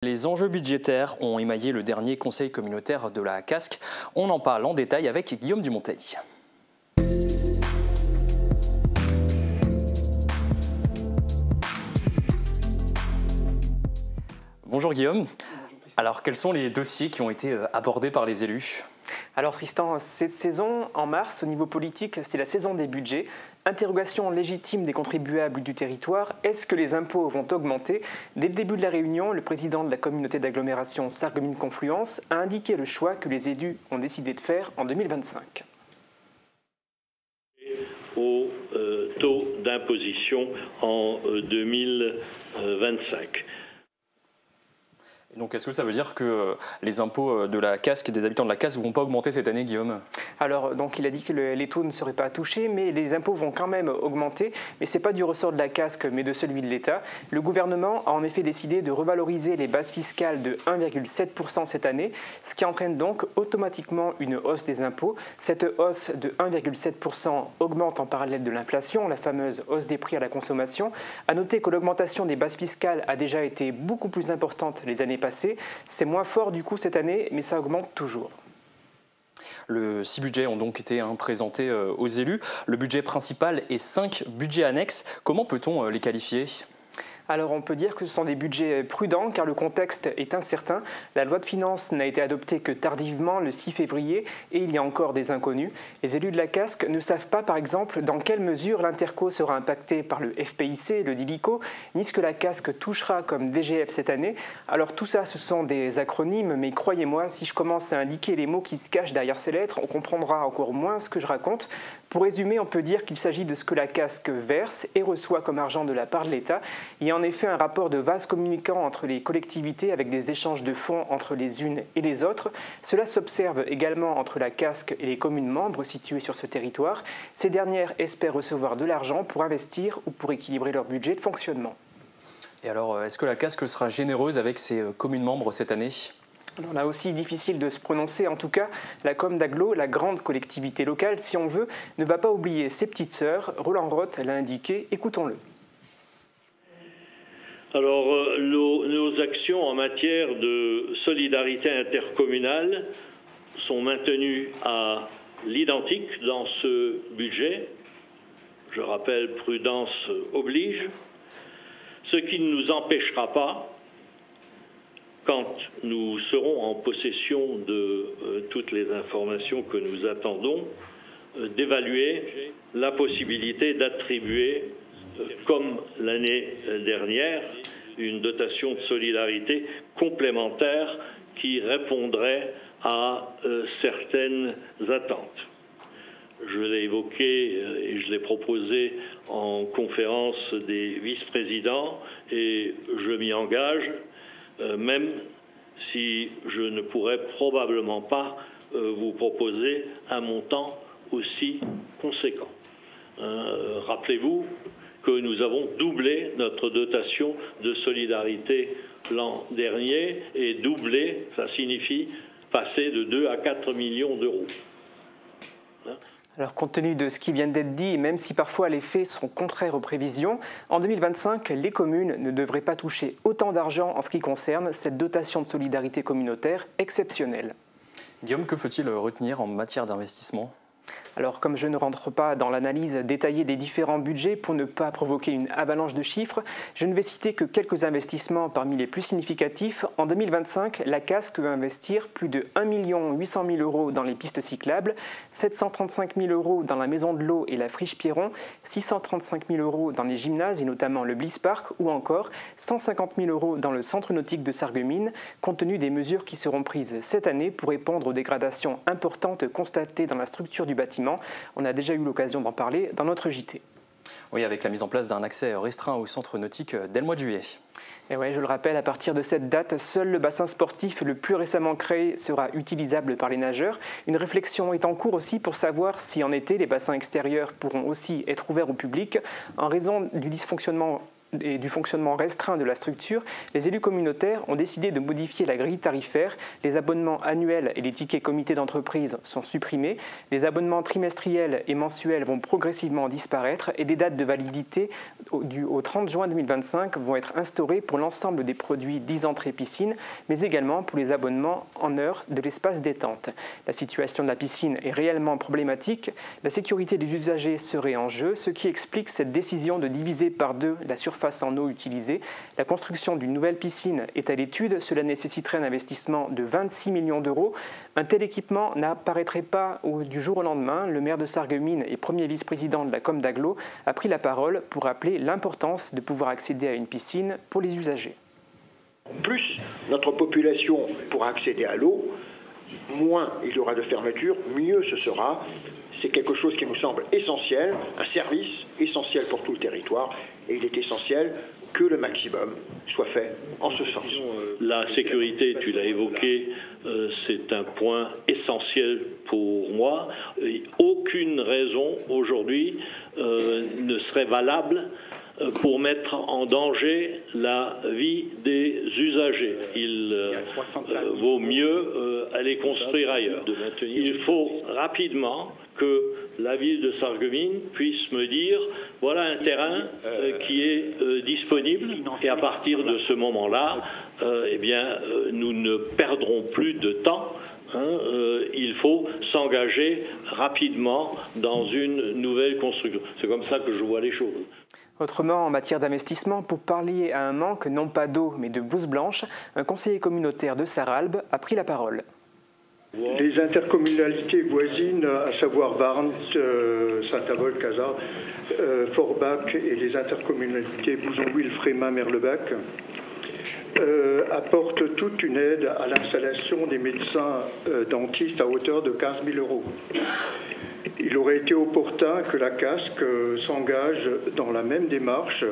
Les enjeux budgétaires ont émaillé le dernier conseil communautaire de la Casques. On en parle en détail avec Guillaume Dumonteil. Bonjour Guillaume. Alors quels sont les dossiers qui ont été abordés par les élus ? Alors Tristan, cette saison, en mars, au niveau politique, c'est la saison des budgets. Interrogation légitime des contribuables du territoire, est-ce que les impôts vont augmenter ? Dès le début de la réunion, le président de la communauté d'agglomération Sarreguemines-Confluence a indiqué le choix que les élus ont décidé de faire en 2025. Au taux d'imposition en 2025. Donc est-ce que ça veut dire que les impôts de la Casques et des habitants de la Casques ne vont pas augmenter cette année, Guillaume ? Alors, donc, il a dit que les taux ne seraient pas touchés, mais les impôts vont quand même augmenter. Mais ce n'est pas du ressort de la Casques, mais de celui de l'État. Le gouvernement a en effet décidé de revaloriser les bases fiscales de 1,7% cette année, ce qui entraîne donc automatiquement une hausse des impôts. Cette hausse de 1,7% augmente en parallèle de l'inflation, la fameuse hausse des prix à la consommation. À noter que l'augmentation des bases fiscales a déjà été beaucoup plus importante les années passées. C'est moins fort du coup cette année, mais ça augmente toujours. Les 6 budgets ont donc été présentés aux élus. Le budget principal et 5 budgets annexes. Comment peut-on les qualifier ? Alors on peut dire que ce sont des budgets prudents car le contexte est incertain. La loi de finances n'a été adoptée que tardivement, le 6 février, et il y a encore des inconnus. Les élus de la Casques ne savent pas par exemple dans quelle mesure l'Interco sera impacté par le FPIC, le DILICO, ni ce que la Casques touchera comme DGF cette année. Alors tout ça ce sont des acronymes, mais croyez-moi, si je commence à indiquer les mots qui se cachent derrière ces lettres, on comprendra encore moins ce que je raconte. Pour résumer, on peut dire qu'il s'agit de ce que la Casques verse et reçoit comme argent de la part de l'État. Il y a en effet un rapport de vase communicant entre les collectivités avec des échanges de fonds entre les unes et les autres. Cela s'observe également entre la Casques et les communes membres situées sur ce territoire. Ces dernières espèrent recevoir de l'argent pour investir ou pour équilibrer leur budget de fonctionnement. Et alors, est-ce que la Casques sera généreuse avec ses communes membres cette année ? Alors là aussi, difficile de se prononcer. En tout cas, la com d'Aglo, la grande collectivité locale, si on veut, ne va pas oublier ses petites sœurs. Roland Roth l'a indiqué, écoutons-le. Alors, nos actions en matière de solidarité intercommunale sont maintenues à l'identique dans ce budget. Je rappelle, prudence oblige, ce qui ne nous empêchera pas, quand nous serons en possession de toutes les informations que nous attendons, d'évaluer la possibilité d'attribuer, comme l'année dernière, une dotation de solidarité complémentaire qui répondrait à certaines attentes. Je l'ai évoqué et je l'ai proposé en conférence des vice-présidents et je m'y engage, même si je ne pourrais probablement pas vous proposer un montant aussi conséquent. Rappelez-vous que nous avons doublé notre dotation de solidarité l'an dernier, et doubler, ça signifie passer de 2 à 4 millions d'euros. Alors, compte tenu de ce qui vient d'être dit, même si parfois les faits sont contraires aux prévisions, en 2025, les communes ne devraient pas toucher autant d'argent en ce qui concerne cette dotation de solidarité communautaire exceptionnelle. Guillaume, que faut-il retenir en matière d'investissement ? Alors, comme je ne rentre pas dans l'analyse détaillée des différents budgets pour ne pas provoquer une avalanche de chiffres, je ne vais citer que quelques investissements parmi les plus significatifs. En 2025, la Casques va investir plus de 1 800 000 € dans les pistes cyclables, 735 000 € dans la Maison de l'Eau et la Friche Pierron, 635 000 € dans les gymnases et notamment le Bliss Park, ou encore 150 000 € dans le centre nautique de Sarreguemines, compte tenu des mesures qui seront prises cette année pour répondre aux dégradations importantes constatées dans la structure du bâtiment. On a déjà eu l'occasion d'en parler dans notre JT. Oui, avec la mise en place d'un accès restreint au centre nautique dès le mois de juillet. Et ouais, je le rappelle, à partir de cette date, seul le bassin sportif le plus récemment créé sera utilisable par les nageurs. Une réflexion est en cours aussi pour savoir si en été, les bassins extérieurs pourront aussi être ouverts au public. En raison du dysfonctionnement et du fonctionnement restreint de la structure, les élus communautaires ont décidé de modifier la grille tarifaire. Les abonnements annuels et les tickets comités d'entreprise sont supprimés. Les abonnements trimestriels et mensuels vont progressivement disparaître et des dates de validité au 30 juin 2025 vont être instaurées pour l'ensemble des produits 10 entrées piscine, mais également pour les abonnements en heure de l'espace détente. La situation de la piscine est réellement problématique. La sécurité des usagers serait en jeu, ce qui explique cette décision de diviser par 2 la surface en eau utilisée. La construction d'une nouvelle piscine est à l'étude. Cela nécessiterait un investissement de 26 millions d'euros. Un tel équipement n'apparaîtrait pas du jour au lendemain. Le maire de Sarreguemines et premier vice-président de la Com d'Aglo a pris la parole pour rappeler l'importance de pouvoir accéder à une piscine pour les usagers. Plus notre population pourra accéder à l'eau, moins il y aura de fermetures, mieux ce sera. C'est quelque chose qui nous semble essentiel, un service essentiel pour tout le territoire, et il est essentiel que le maximum soit fait en ce sens. La sécurité, tu l'as évoqué, c'est un point essentiel pour moi. Aucune raison aujourd'hui ne serait valable pour mettre en danger la vie des usagers. Il vaut mieux aller construire ailleurs. Il faut rapidement que la ville de Sarreguemines puisse me dire voilà un terrain qui est disponible, et à partir de ce moment-là, eh bien, nous ne perdrons plus de temps. Il faut s'engager rapidement dans une nouvelle construction. C'est comme ça que je vois les choses. Autrement, en matière d'investissement, pour pallier à un manque non pas d'eau mais de blouse blanche, un conseiller communautaire de Sarralbe a pris la parole. Les intercommunalités voisines, à savoir Warnes, Saint-Avold, Cazat, Forbach et les intercommunalités Bouzonville, Frémin, Merlebach, apportent toute une aide à l'installation des médecins dentistes à hauteur de 15 000 €. Il aurait été opportun que la CASC s'engage dans la même démarche,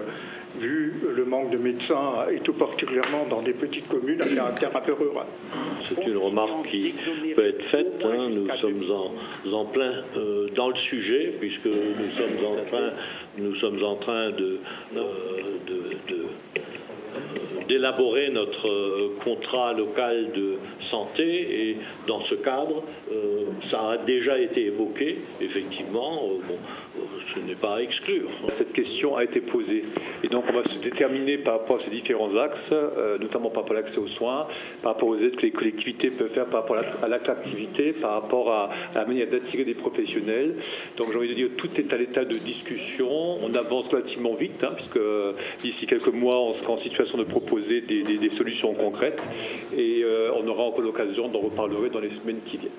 vu le manque de médecins, et tout particulièrement dans des petites communes à caractère un peu rural. C'est une remarque qui peut être faite. Nous sommes en plein dans le sujet, puisque nous sommes en train d'élaborer notre contrat local de santé, et dans ce cadre, ça a déjà été évoqué, effectivement, ce n'est pas à exclure. Cette question a été posée, et donc on va se déterminer par rapport à ces différents axes, notamment par rapport à l'accès aux soins, par rapport aux aides que les collectivités peuvent faire par rapport à l'attractivité, par rapport à la manière d'attirer des professionnels. Donc j'ai envie de dire, tout est à l'état de discussion, on avance relativement vite, puisque d'ici quelques mois on sera en situation de proposer des solutions concrètes, et on aura encore l'occasion d'en reparler dans les semaines qui viennent.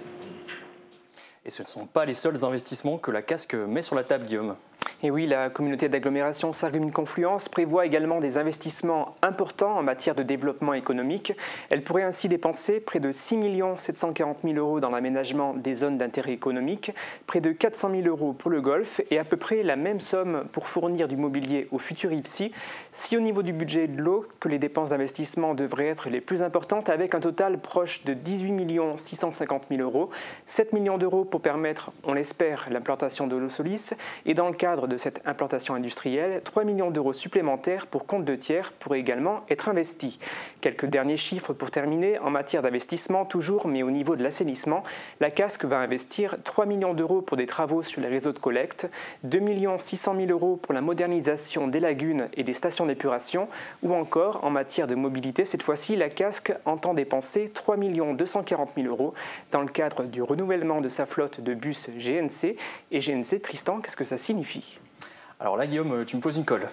Et ce ne sont pas les seuls investissements que la CASC met sur la table, Guillaume. Et oui, la communauté d'agglomération Sarreguemines-Confluence prévoit également des investissements importants en matière de développement économique. Elle pourrait ainsi dépenser près de 6 740 000 € dans l'aménagement des zones d'intérêt économique, près de 400 000 € pour le golf et à peu près la même somme pour fournir du mobilier au futur IFSI. Si au niveau du budget de l'eau, que les dépenses d'investissement devraient être les plus importantes, avec un total proche de 18 650 000 €, 7 millions d'euros pour permettre, on l'espère, l'implantation de l'eau Solis, et dans le cadre de cette implantation industrielle, 3 millions d'euros supplémentaires pour compte de tiers pourraient également être investis. Quelques derniers chiffres pour terminer. En matière d'investissement, toujours, mais au niveau de l'assainissement, la CASC va investir 3 millions d'euros pour des travaux sur les réseaux de collecte, 2 600 000 € pour la modernisation des lagunes et des stations d'épuration, ou encore, en matière de mobilité, cette fois-ci, la CASC entend dépenser 3 240 000 € dans le cadre du renouvellement de sa flotte de bus GNC. Et GNC, Tristan, qu'est-ce que ça signifie ? Alors là, Guillaume, tu me poses une colle.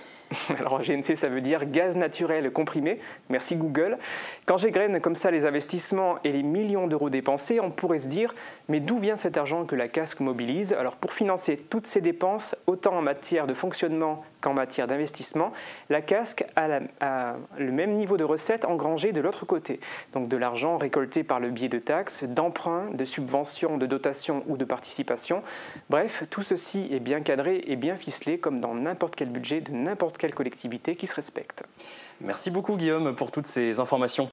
Alors GNC, ça veut dire gaz naturel comprimé. Merci Google. Quand j'égrène comme ça les investissements et les millions d'euros dépensés, on pourrait se dire, mais d'où vient cet argent que la CASC mobilise ? Alors pour financer toutes ces dépenses, autant en matière de fonctionnement qu'en matière d'investissement, la CASC a le même niveau de recettes engrangées de l'autre côté. Donc de l'argent récolté par le biais de taxes, d'emprunts, de subventions, de dotations ou de participations. Bref, tout ceci est bien cadré et bien ficelé comme dans n'importe quel budget de n'importe quelle collectivité qui se respecte. Merci beaucoup Guillaume pour toutes ces informations.